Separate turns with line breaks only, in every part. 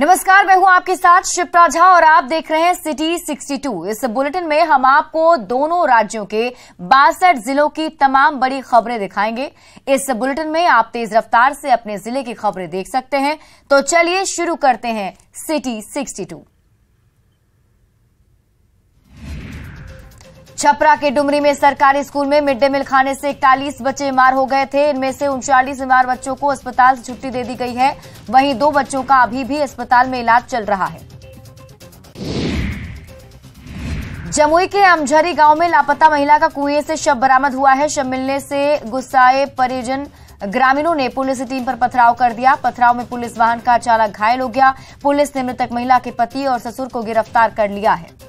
नमस्कार, मैं हूं आपके साथ शिप्रा झा और आप देख रहे हैं सिटी 62। इस बुलेटिन में हम आपको दोनों राज्यों के 62 जिलों की तमाम बड़ी खबरें दिखाएंगे। इस बुलेटिन में आप तेज रफ्तार से अपने जिले की खबरें देख सकते हैं। तो चलिए शुरू करते हैं सिटी 62। छपरा के डुमरी में सरकारी स्कूल में मिड डे मील खाने से 41 बच्चे बीमार हो गए थे। इनमें से 39 बीमार बच्चों को अस्पताल से छुट्टी दे दी गई है। वहीं 2 बच्चों का अभी भी अस्पताल में इलाज चल रहा है। जमुई के अमझरी गांव में लापता महिला का कुएं से शव बरामद हुआ है। शव मिलने से गुस्साए परिजन ग्रामीणों ने पुलिस की टीम पर पथराव कर दिया। पथराव में पुलिस वाहन का चालक घायल हो गया। पुलिस ने मृतक महिला के पति और ससुर को गिरफ्तार कर लिया है।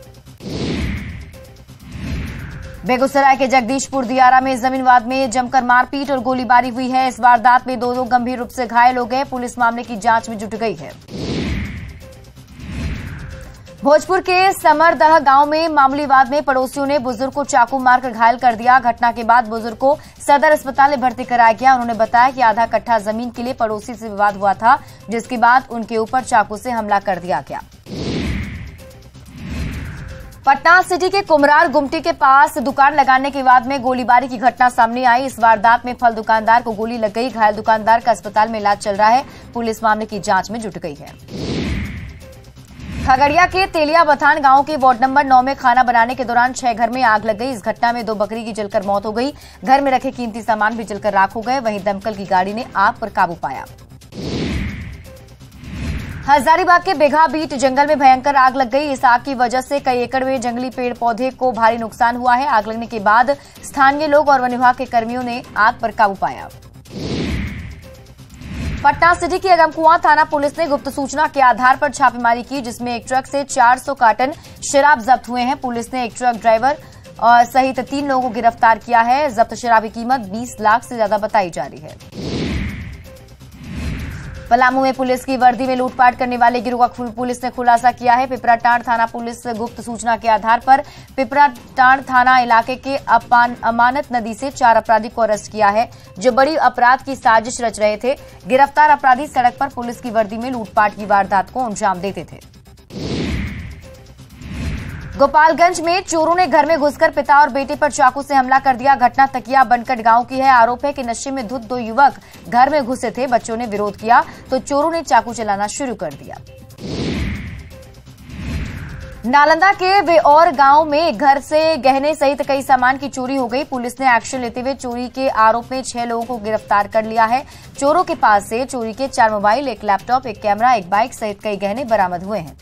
बेगूसराय के जगदीशपुर दियारा में जमीन विवाद में जमकर मारपीट और गोलीबारी हुई है। इस वारदात में 2 लोग गंभीर रूप से घायल हो गए। पुलिस मामले की जांच में जुट गई है। भोजपुर के समरदह गांव में मामूली विवाद में पड़ोसियों ने बुजुर्ग को चाकू मारकर घायल कर दिया। घटना के बाद बुजुर्ग को सदर अस्पताल में भर्ती कराया गया। उन्होंने बताया कि आधा कट्ठा जमीन के लिए पड़ोसी से विवाद हुआ था, जिसके बाद उनके ऊपर चाकू से हमला कर दिया गया। पटना सिटी के कुमरार गुमटी के पास दुकान लगाने के विवाद में गोलीबारी की घटना सामने आई। इस वारदात में फल दुकानदार को गोली लग गई। घायल दुकानदार का अस्पताल में इलाज चल रहा है। पुलिस मामले की जांच में जुट गई है। खगड़िया के तेलिया बथान गांव के वार्ड नंबर 9 में खाना बनाने के दौरान 6 घर में आग लग गई। इस घटना में 2 बकरी की जलकर मौत हो गई। घर में रखे कीमती सामान भी जलकर राख हो गए। वहीं दमकल की गाड़ी ने आग पर काबू पाया। हजारीबाग के बेघा बीट जंगल में भयंकर आग लग गई। इस आग की वजह से कई एकड़ में जंगली पेड़ पौधे को भारी नुकसान हुआ है। आग लगने के बाद स्थानीय लोग और वन विभाग के कर्मियों ने आग पर काबू पाया। पटना सिटी की अगमकुआं थाना पुलिस ने गुप्त सूचना के आधार पर छापेमारी की, जिसमें एक ट्रक से 400 कार्टन शराब जब्त हुए हैं। पुलिस ने एक ट्रक ड्राइवर और सहित 3 लोगों को गिरफ्तार किया है। जब्त शराब की कीमत 20 लाख से ज्यादा बताई जा रही है। पलामू में पुलिस की वर्दी में लूटपाट करने वाले गिरोह का पुलिस ने खुलासा किया है। पिपराटांड थाना पुलिस गुप्त सूचना के आधार पर पिपराटांड थाना इलाके के अमानत नदी से 4 अपराधी को अरेस्ट किया है, जो बड़ी अपराध की साजिश रच रहे थे। गिरफ्तार अपराधी सड़क पर पुलिस की वर्दी में लूटपाट की वारदात को अंजाम देते थे। गोपालगंज में चोरों ने घर में घुसकर पिता और बेटे पर चाकू से हमला कर दिया। घटना तकिया बनकट गांव की है। आरोप है कि नशे में धुत 2 युवक घर में घुसे थे। बच्चों ने विरोध किया तो चोरों ने चाकू चलाना शुरू कर दिया। नालंदा के वेऔर गांव में घर से गहने सहित कई सामान की चोरी हो गई। पुलिस ने एक्शन लेते हुए चोरी के आरोप में 6 लोगों को गिरफ्तार कर लिया है। चोरों के पास से चोरी के 4 मोबाइल, 1 लैपटॉप, 1 कैमरा, 1 बाइक सहित कई गहने बरामद हुए हैं।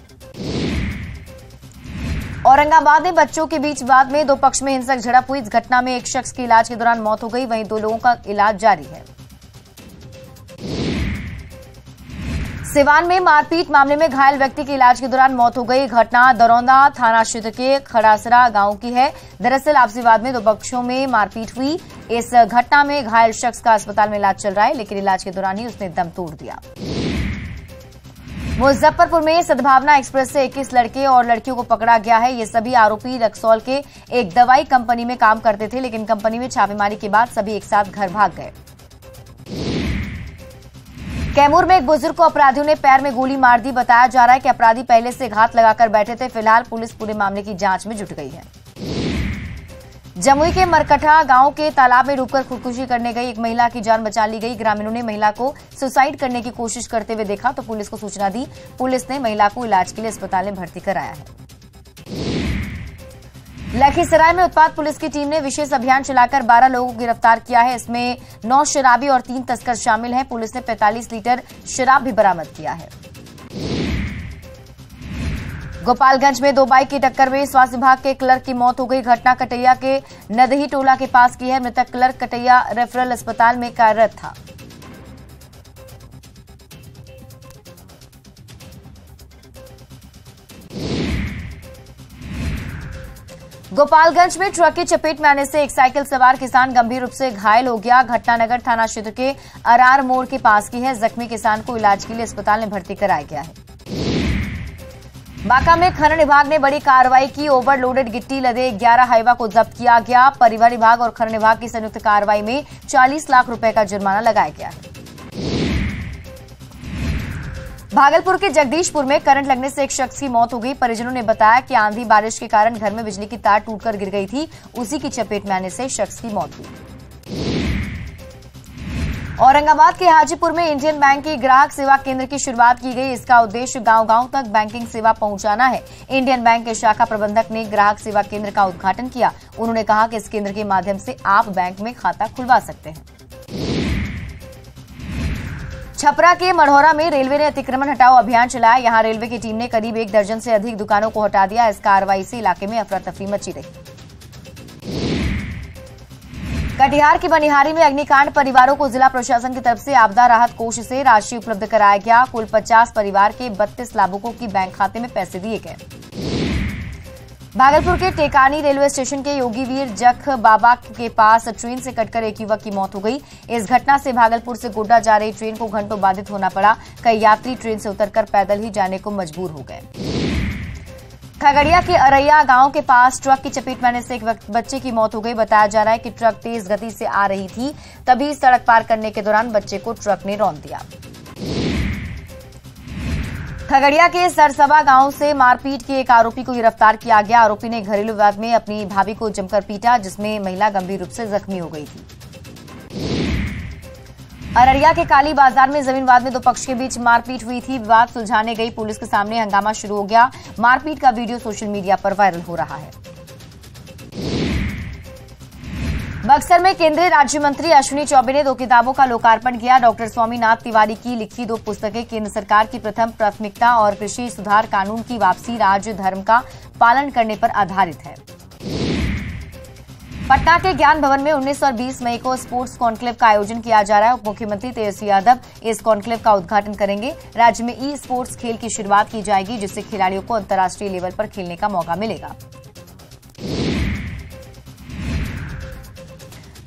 औरंगाबाद में बच्चों के बीच विवाद में 2 पक्ष में हिंसक झड़प हुई। इस घटना में एक शख्स की इलाज के दौरान मौत हो गई। वहीं 2 लोगों का इलाज जारी है। सिवान में मारपीट मामले में घायल व्यक्ति की इलाज के दौरान मौत हो गई। घटना दरौंदा थाना क्षेत्र के खड़ासरा गांव की है। दरअसल आपसी विवाद में 2 पक्षों में मारपीट हुई। इस घटना में घायल शख्स का अस्पताल में इलाज चल रहा है, लेकिन इलाज के दौरान ही उसने दम तोड़ दिया। मुजफ्फरपुर में सद्भावना एक्सप्रेस से 21 लड़के और लड़कियों को पकड़ा गया है। ये सभी आरोपी रक्सौल के एक दवाई कंपनी में काम करते थे, लेकिन कंपनी में छापेमारी के बाद सभी एक साथ घर भाग गए। कैमूर में एक बुजुर्ग को अपराधियों ने पैर में गोली मार दी। बताया जा रहा है कि अपराधी पहले से घात लगाकर बैठे थे। फिलहाल पुलिस पूरे मामले की जांच में जुट गई है। जमुई के मरकठा गांव के तालाब में डूबकर खुदकुशी करने गई एक महिला की जान बचा ली गई। ग्रामीणों ने महिला को सुसाइड करने की कोशिश करते हुए देखा तो पुलिस को सूचना दी। पुलिस ने महिला को इलाज के लिए अस्पताल में भर्ती कराया है। लखीसराय में उत्पाद पुलिस की टीम ने विशेष अभियान चलाकर 12 लोगों को गिरफ्तार किया है। इसमें 9 शराबी और 3 तस्कर शामिल हैं। पुलिस ने 45 लीटर शराब भी बरामद किया है। गोपालगंज में 2 बाइक की टक्कर में स्वास्थ्य विभाग के क्लर्क की मौत हो गई। घटना कटैया के नदही टोला के पास की है। मृतक क्लर्क कटैया रेफरल अस्पताल में कार्यरत था। गोपालगंज में ट्रक की चपेट में आने से एक साइकिल सवार किसान गंभीर रूप से घायल हो गया। घटना नगर थाना क्षेत्र के अरार मोड़ के पास की है। जख्मी किसान को इलाज के लिए अस्पताल में भर्ती कराया गया है। बांका में खनन विभाग ने बड़ी कार्रवाई की। ओवरलोडेड गिट्टी लदे 11 हाईवा को जब्त किया गया। परिवहन विभाग और खनन विभाग की संयुक्त कार्रवाई में 40 लाख रुपए का जुर्माना लगाया गया है। भागलपुर के जगदीशपुर में करंट लगने से एक शख्स की मौत हो गई। परिजनों ने बताया कि आंधी बारिश के कारण घर में बिजली की तार टूटकर गिर गई थी। उसी की चपेट में आने से शख्स की मौत हुई। औरंगाबाद के हाजीपुर में इंडियन बैंक के ग्राहक सेवा केंद्र की शुरुआत की गई। इसका उद्देश्य गांव-गांव तक बैंकिंग सेवा पहुंचाना है। इंडियन बैंक के शाखा प्रबंधक ने ग्राहक सेवा केंद्र का उद्घाटन किया। उन्होंने कहा कि इस केंद्र के माध्यम से आप बैंक में खाता खुलवा सकते हैं। छपरा के मढ़ौरा में रेलवे ने अतिक्रमण हटाओ अभियान चलाया। यहां रेलवे की टीम ने करीब 1 दर्जन से अधिक दुकानों को हटा दिया। इस कार्रवाई से इलाके में अफरा तफरी मची रही। कटिहार की बनिहारी में अग्निकांड परिवारों को जिला प्रशासन की तरफ से आपदा राहत कोष से राशि उपलब्ध कराया गया। कुल 50 परिवार के 32 लाभुकों की बैंक खाते में पैसे दिए गए। भागलपुर के टेकानी रेलवे स्टेशन के योगीवीर जख बाबा के पास ट्रेन से कटकर एक युवक की मौत हो गई। इस घटना से भागलपुर से गोड्डा जा रही ट्रेन को घंटों बाधित होना पड़ा। कई यात्री ट्रेन से उतरकर पैदल ही जाने को मजबूर हो गए। खगड़िया के अरैया गांव के पास ट्रक की चपेट में आने से एक बच्चे की मौत हो गई। बताया जा रहा है कि ट्रक तेज गति से आ रही थी, तभी सड़क पार करने के दौरान बच्चे को ट्रक ने रौंद दिया। खगड़िया के सरसबा गांव से मारपीट के एक आरोपी को गिरफ्तार किया गया। आरोपी ने घरेलू विवाद में अपनी भाभी को जमकर पीटा, जिसमें महिला गंभीर रूप से जख्मी हो गई थी। अररिया के काली बाजार में जमीन विवाद में 2 पक्ष के बीच मारपीट हुई थी। विवाद सुलझाने गई पुलिस के सामने हंगामा शुरू हो गया। मारपीट का वीडियो सोशल मीडिया पर वायरल हो रहा है। बक्सर में केंद्रीय राज्य मंत्री अश्विनी चौबे ने 2 किताबों का लोकार्पण किया। डॉक्टर स्वामीनाथ तिवारी की लिखी 2 पुस्तकें केंद्र सरकार की प्रथम प्राथमिकता और कृषि सुधार कानून की वापसी राज्य धर्म का पालन करने पर आधारित है। पटना के ज्ञान भवन में 19 और 20 मई को स्पोर्ट्स कॉन्क्लेव का आयोजन किया जा रहा है। उप मुख्यमंत्री तेजस्वी यादव इस कॉन्क्लेव का उद्घाटन करेंगे। राज्य में ई स्पोर्ट्स खेल की शुरुआत की जाएगी, जिससे खिलाड़ियों को अंतर्राष्ट्रीय लेवल पर खेलने का मौका मिलेगा।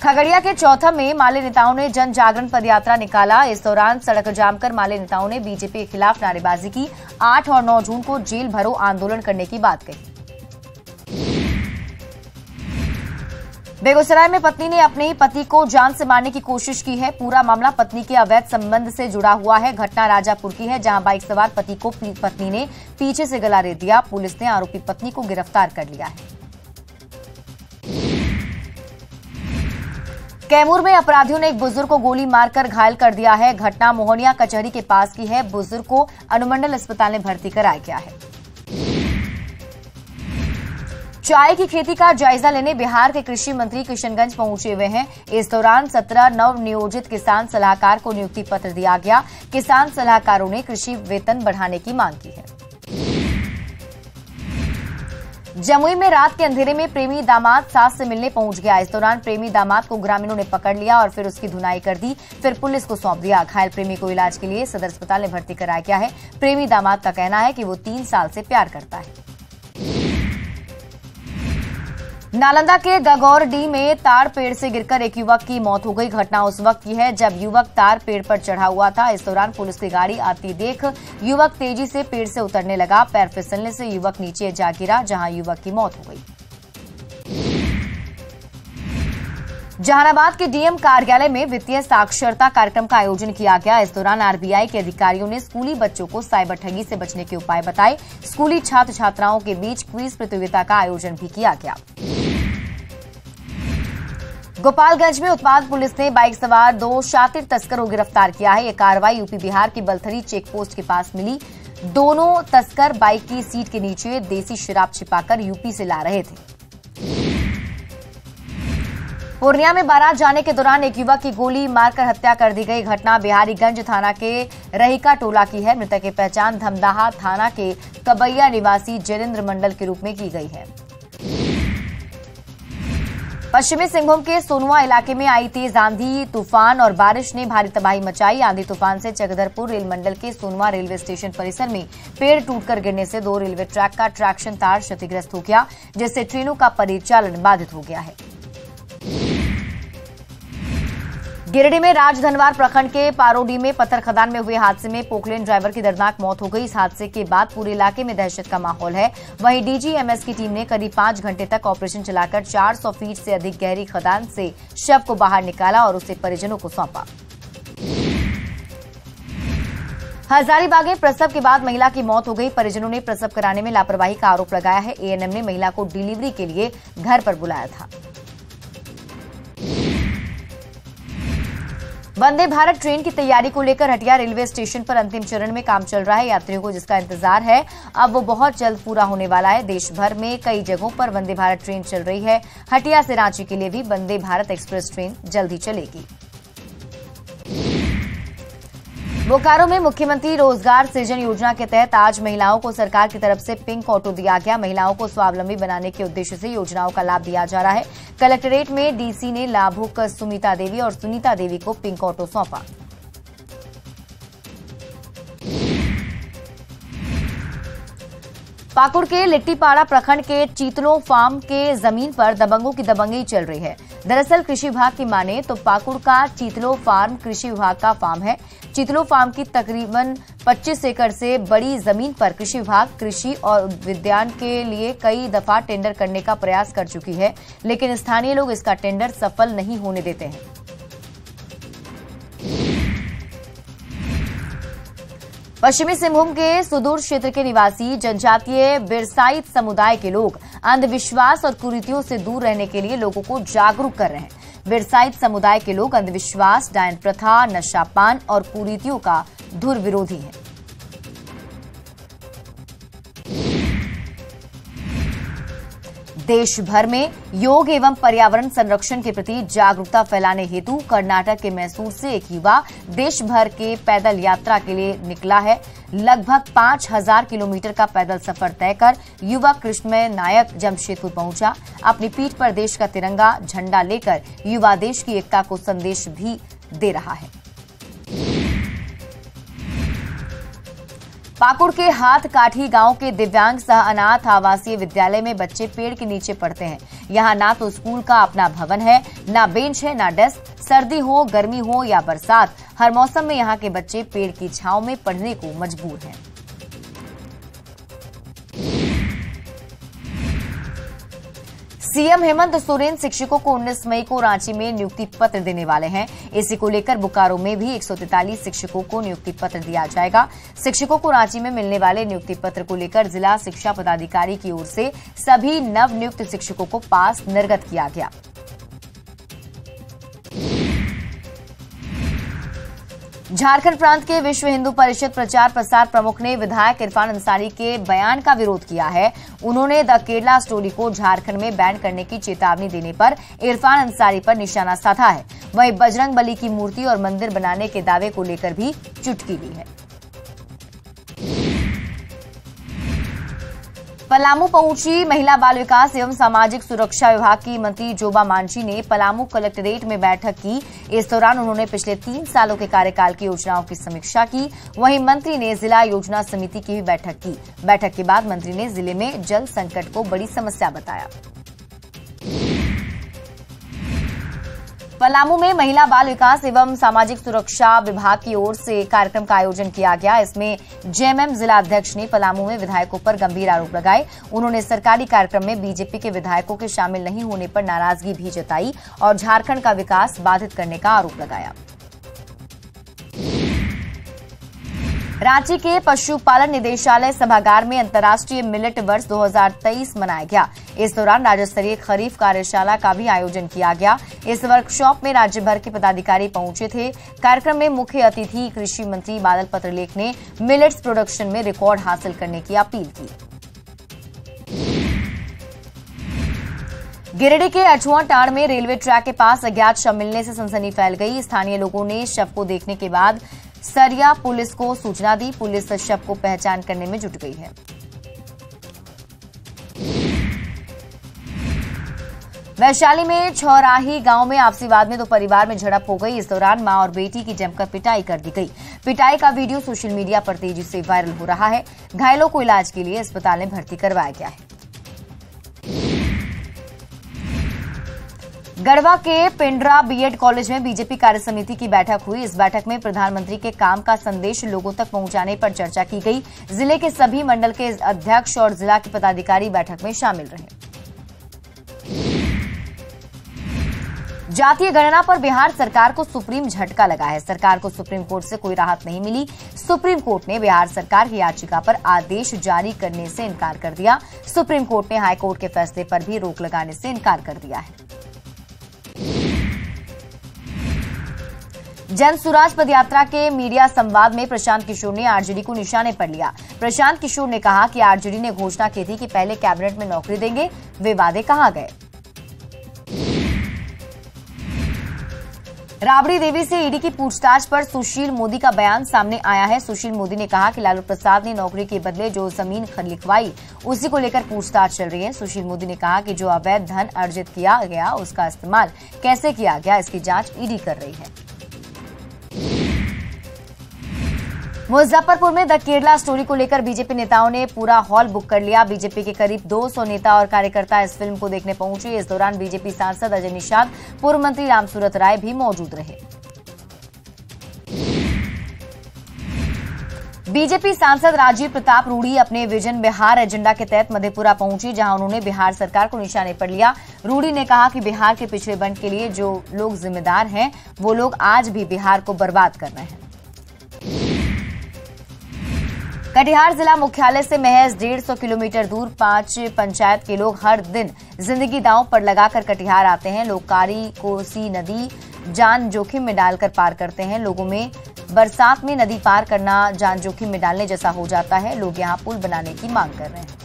खगड़िया के चौथा में माले नेताओं ने जन जागरण पदयात्रा निकाला। इस दौरान सड़क जाम कर माले नेताओं ने बीजेपी के खिलाफ नारेबाजी की। 8 और 9 जून को जेल भरो आंदोलन करने की बात कही। बेगूसराय में पत्नी ने अपने ही पति को जान से मारने की कोशिश की है। पूरा मामला पत्नी के अवैध संबंध से जुड़ा हुआ है। घटना राजापुर की है, जहां बाइक सवार पति को पत्नी ने पीछे से गला रेत दिया। पुलिस ने आरोपी पत्नी को गिरफ्तार कर लिया है। कैमूर में अपराधियों ने एक बुजुर्ग को गोली मारकर घायल कर दिया है। घटना मोहनिया कचहरी के पास की है। बुजुर्ग को अनुमंडल अस्पताल में भर्ती कराया गया है। चाय की खेती का जायजा लेने बिहार के कृषि मंत्री किशनगंज पहुंचे हुए हैं। इस दौरान 17 नव नियोजित किसान सलाहकार को नियुक्ति पत्र दिया गया। किसान सलाहकारों ने कृषि वेतन बढ़ाने की मांग की है। जमुई में रात के अंधेरे में प्रेमी दामाद सास से मिलने पहुंच गया। इस दौरान प्रेमी दामाद को ग्रामीणों ने पकड़ लिया और फिर उसकी धुनाई कर दी, फिर पुलिस को सौंप दिया। घायल प्रेमी को इलाज के लिए सदर अस्पताल में भर्ती कराया गया है। प्रेमी दामाद का कहना है कि वो 3 साल से प्यार करता है। नालंदा के गगौरडीह में तार पेड़ से गिरकर एक युवक की मौत हो गई। घटना उस वक्त की है जब युवक तार पेड़ पर चढ़ा हुआ था। इस दौरान पुलिस की गाड़ी आती देख युवक तेजी से पेड़ से उतरने लगा। पैर फिसलने से युवक नीचे जा गिरा, जहां युवक की मौत हो गई। जहानाबाद के डीएम कार्यालय में वित्तीय साक्षरता कार्यक्रम का आयोजन किया गया। इस दौरान आरबीआई के अधिकारियों ने स्कूली बच्चों को साइबर ठगी से बचने के उपाय बताए। स्कूली छात्र छात्राओं के बीच क्विज प्रतियोगिता का आयोजन भी किया गया। गोपालगंज में उत्पाद पुलिस ने बाइक सवार 2 शातिर तस्करों को गिरफ्तार किया है। यह कार्रवाई यूपी बिहार की बलथरी चेक पोस्ट के पास मिली। दोनों तस्कर बाइक की सीट के नीचे देसी शराब छिपाकर यूपी से ला रहे थे। पूर्णिया में बारात जाने के दौरान एक युवक की गोली मारकर हत्या कर दी गई। घटना बिहारीगंज थाना के रहिका टोला की है। मृतक की पहचान धमदाहा थाना के कबैया निवासी जयेंद्र मंडल के रूप में की गई है। पश्चिमी सिंहभूम के सोनुआ इलाके में आई तेज आंधी तूफान और बारिश ने भारी तबाही मचाई। आंधी तूफान से चकधरपुर रेल मंडल के सोनुआ रेलवे स्टेशन परिसर में पेड़ टूटकर गिरने से 2 रेलवे ट्रैक का ट्रैक्शन तार क्षतिग्रस्त हो गया, जिससे ट्रेनों का परिचालन बाधित हो गया है। गिरिडीह में राजधनवार प्रखंड के पारोडी में पत्थर खदान में हुए हादसे में पोकलेन ड्राइवर की दर्दनाक मौत हो गई। इस हादसे के बाद पूरे इलाके में दहशत का माहौल है। वहीं डीजीएमएस की टीम ने करीब 5 घंटे तक ऑपरेशन चलाकर 400 फीट से अधिक गहरी खदान से शव को बाहर निकाला और उसे परिजनों को सौंपा। हजारीबाग में प्रसव के बाद महिला की मौत हो गई। परिजनों ने प्रसव कराने में लापरवाही का आरोप लगाया है। एएनएम ने महिला को डिलीवरी के लिए घर पर बुलाया था। वंदे भारत ट्रेन की तैयारी को लेकर हटिया रेलवे स्टेशन पर अंतिम चरण में काम चल रहा है। यात्रियों को जिसका इंतजार है अब वो बहुत जल्द पूरा होने वाला है। देश भर में कई जगहों पर वंदे भारत ट्रेन चल रही है। हटिया से रांची के लिए भी वंदे भारत एक्सप्रेस ट्रेन जल्द ही चलेगी। बोकारो में मुख्यमंत्री रोजगार सृजन योजना के तहत आज महिलाओं को सरकार की तरफ से पिंक ऑटो दिया गया। महिलाओं को स्वावलंबी बनाने के उद्देश्य से योजनाओं का लाभ दिया जा रहा है। कलेक्ट्रेट में डीसी ने लाभुक सुमिता देवी और सुनीता देवी को पिंक ऑटो सौंपा। पाकुड़ के लिट्टीपाड़ा प्रखंड के चीतलो फार्म के जमीन पर दबंगों की दबंगी चल रही है। दरअसल कृषि विभाग की माने तो पाकुड़ का चीतलो फार्म कृषि विभाग का फार्म है। चीतलो फार्म की तकरीबन 25 एकड़ से बड़ी जमीन पर कृषि विभाग कृषि और विज्ञान के लिए कई दफा टेंडर करने का प्रयास कर चुकी है, लेकिन स्थानीय लोग इसका टेंडर सफल नहीं होने देते हैं। पश्चिमी सिंहभूम के सुदूर क्षेत्र के निवासी जनजातीय बिरसाइत समुदाय के लोग अंधविश्वास और कुरीतियों से दूर रहने के लिए लोगों को जागरूक कर रहे हैं। बिरसाइत समुदाय के लोग अंधविश्वास, डायन प्रथा, नशापान और कुरीतियों का धुर विरोधी हैं। देश भर में योग एवं पर्यावरण संरक्षण के प्रति जागरूकता फैलाने हेतु कर्नाटक के मैसूर से एक युवा देश भर के पैदल यात्रा के लिए निकला है। लगभग 5000 किलोमीटर का पैदल सफर तय कर युवा कृष्णमय नायक जमशेदपुर पहुंचा। अपनी पीठ पर देश का तिरंगा झंडा लेकर युवा देश की एकता को संदेश भी दे रहा है। पाकुड़ के हाथ काठी गांव के दिव्यांग सह अनाथ आवासीय विद्यालय में बच्चे पेड़ के नीचे पढ़ते हैं। यहां ना तो स्कूल का अपना भवन है, ना बेंच है, ना डेस्क। सर्दी हो, गर्मी हो या बरसात, हर मौसम में यहां के बच्चे पेड़ की छांव में पढ़ने को मजबूर हैं। सीएम हेमंत सोरेन शिक्षकों को 19 मई को रांची में नियुक्ति पत्र देने वाले हैं। इसी को लेकर बोकारो में भी 143 शिक्षकों को नियुक्ति पत्र दिया जाएगा। शिक्षकों को रांची में मिलने वाले नियुक्ति पत्र को लेकर जिला शिक्षा पदाधिकारी की ओर से सभी नव नियुक्त शिक्षकों को पास निर्गत किया गया। झारखंड प्रांत के विश्व हिंदू परिषद प्रचार प्रसार प्रमुख ने विधायक इरफान अंसारी के बयान का विरोध किया है। उन्होंने द केरला स्टोरी को झारखंड में बैन करने की चेतावनी देने पर इरफान अंसारी पर निशाना साधा है। वहीं बजरंग बली की मूर्ति और मंदिर बनाने के दावे को लेकर भी चुटकी ली है। पलामू पहुंची महिला बाल विकास एवं सामाजिक सुरक्षा विभाग की मंत्री जोबा मांझी ने पलामू कलेक्ट्रेट में बैठक की। इस दौरान उन्होंने पिछले 3 सालों के कार्यकाल की योजनाओं की समीक्षा की। वहीं मंत्री ने जिला योजना समिति की भी बैठक की। बैठक के बाद मंत्री ने जिले में जल संकट को बड़ी समस्या बताया। पलामू में महिला बाल विकास एवं सामाजिक सुरक्षा विभाग की ओर से कार्यक्रम का आयोजन किया गया। इसमें जेएमएम जिला अध्यक्ष ने पलामू में विधायकों पर गंभीर आरोप लगाए। उन्होंने सरकारी कार्यक्रम में बीजेपी के विधायकों के शामिल नहीं होने पर नाराजगी भी जताई और झारखंड का विकास बाधित करने का आरोप लगाया। रांची के पशुपालन निदेशालय सभागार में अंतर्राष्ट्रीय मिलेट वर्ष 2023 मनाया गया। इस दौरान राज्य स्तरीय खरीफ कार्यशाला का भी आयोजन किया गया। इस वर्कशॉप में राज्य भर के पदाधिकारी पहुंचे थे। कार्यक्रम में मुख्य अतिथि कृषि मंत्री बादल पत्रलेख ने मिलेट्स प्रोडक्शन में रिकॉर्ड हासिल करने की अपील की। गिरिडीह के अछुआटांड़ में रेलवे ट्रैक के पास अज्ञात शव मिलने से सनसनी फैल गई। स्थानीय लोगों ने शव को देखने के बाद सरिया पुलिस को सूचना दी। पुलिस शव को पहचान करने में जुट गई है। वैशाली में छौराही गांव में आपसी वाद में 2 परिवार में झड़प हो गई। इस दौरान मां और बेटी की जमकर पिटाई कर दी गई। पिटाई का वीडियो सोशल मीडिया पर तेजी से वायरल हो रहा है। घायलों को इलाज के लिए अस्पताल में भर्ती करवाया गया है। गढ़वा के पिंडरा बीएड कॉलेज में बीजेपी कार्यसमिति की बैठक हुई। इस बैठक में प्रधानमंत्री के काम का संदेश लोगों तक पहुंचाने पर चर्चा की गई। जिले के सभी मंडल के अध्यक्ष और जिला के पदाधिकारी बैठक में शामिल रहे। जातीय गणना पर बिहार सरकार को सुप्रीम झटका लगा है। सरकार को सुप्रीम कोर्ट से कोई राहत नहीं मिली। सुप्रीम कोर्ट ने बिहार सरकार की याचिका पर आदेश जारी करने से इनकार कर दिया। सुप्रीम कोर्ट ने हाई कोर्ट के फैसले पर भी रोक लगाने से इनकार कर दिया है। जन सुराज पदयात्रा के मीडिया संवाद में प्रशांत किशोर ने आरजेडी को निशाने पर लिया। प्रशांत किशोर ने कहा कि आरजेडी ने घोषणा की थी कि पहले कैबिनेट में नौकरी देंगे, वे वादे कहां गए। राबड़ी देवी से ईडी की पूछताछ पर सुशील मोदी का बयान सामने आया है। सुशील मोदी ने कहा कि लालू प्रसाद ने नौकरी के बदले जो जमीन लिखवाई उसी को लेकर पूछताछ चल रही है। सुशील मोदी ने कहा कि जो अवैध धन अर्जित किया गया उसका इस्तेमाल कैसे किया गया, इसकी जांच ईडी कर रही है। मुजफ्फरपुर में द केरला स्टोरी को लेकर बीजेपी नेताओं ने पूरा हॉल बुक कर लिया। बीजेपी के करीब 200 नेता और कार्यकर्ता इस फिल्म को देखने पहुंचे। इस दौरान बीजेपी सांसद अजय निषाद, पूर्व मंत्री रामसूरत राय भी मौजूद रहे। बीजेपी सांसद राजीव प्रताप रूडी अपने विजन बिहार एजेंडा के तहत मधेपुरा पहुंची, जहां उन्होंने बिहार सरकार को निशाने पर लिया। रूडी ने कहा कि बिहार के पिछड़ेपन के लिए जो लोग जिम्मेदार हैं वो लोग आज भी बिहार को बर्बाद कर रहे हैं। कटिहार जिला मुख्यालय से महज 150 किलोमीटर दूर 5 पंचायत के लोग हर दिन जिंदगी दांव पर लगाकर कटिहार आते हैं। लोग कारी कोसी नदी जान जोखिम में डालकर पार करते हैं। लोगों में बरसात में नदी पार करना जान जोखिम में डालने जैसा हो जाता है। लोग यहां पुल बनाने की मांग कर रहे हैं।